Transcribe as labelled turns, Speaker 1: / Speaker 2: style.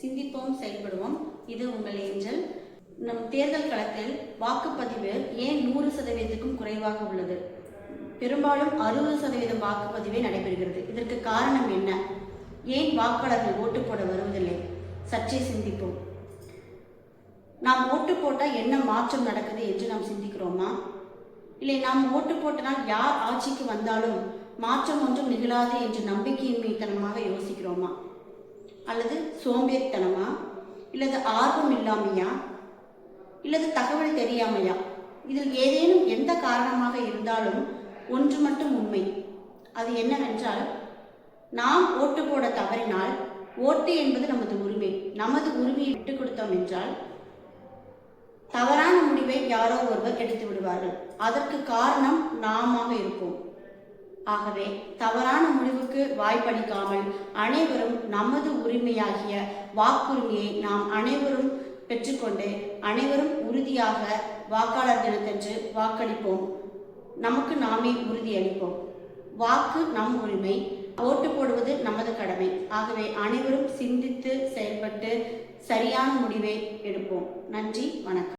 Speaker 1: சிந்திப்போம், செயல்படுவோம். இது உங்கள் ஏஞ்சல். நம் தேர்தல் களத்தில் வாக்குப்பதிவு ஏன் 100%க்கும் குறைவாக உள்ளது? பெரும்பாலும் 60% வாக்குப்பதிவே நடைபெறுகிறது. இதற்கு காரணம் என்ன? ஏன் வாக்காளர்கள் ஓட்டு போட வருவதில்லை? சற்றே சிந்திப்போம். நாம் ஓட்டு போட்டால் என்ன மாற்றம் நடக்குது என்று நாம் சிந்திக்கிறோமா? இல்லை நாம் ஓட்டு போட்டனால் யார் ஆட்சிக்கு வந்தாலும் மாற்றம் ஒன்றும் நிகழாது என்று நம்பிக்கையின்மைத்தனமாக யோசிக்கிறோமா? அல்லது சோம்பேறித்தனமா? இல்லது ஆர்வம் இல்லாமையா? இல்லது தகவல் தெரியாமையா? இதில் ஏதேனும் எந்த காரணமாக இருந்தாலும் ஒன்று மட்டும் உண்மை. அது என்னவென்றால், நாம் ஓட்டு போட தவறினால் ஓட்டு என்பது நமது உரிமை. நமது உரிமையை விட்டுக் கொடுத்தோம் என்றால் தவறான முடிவை யாரோ ஒருவர் எடுத்து விடுவார்கள். அதற்கு காரணம் நாமாக இருப்போம். ஆகவே தவறான முடிவுக்கு வாய்ப்பளிக்காமல் அனைவரும் நமது உரிமையாகிய வாக்குரிமையை நாம் அனைவரும் பெற்றுக்கொண்டு அனைவரும் உறுதியாக வாக்காளர் தினத்தன்று வாக்களிப்போம். நமக்கு நாமே உறுதியளிப்போம். வாக்கு நம் உரிமை, ஓட்டு போடுவது நமது கடமை. ஆகவே அனைவரும் சிந்தித்து செயல்பட்டு சரியான முடிவை எடுப்போம். நன்றி, வணக்கம்.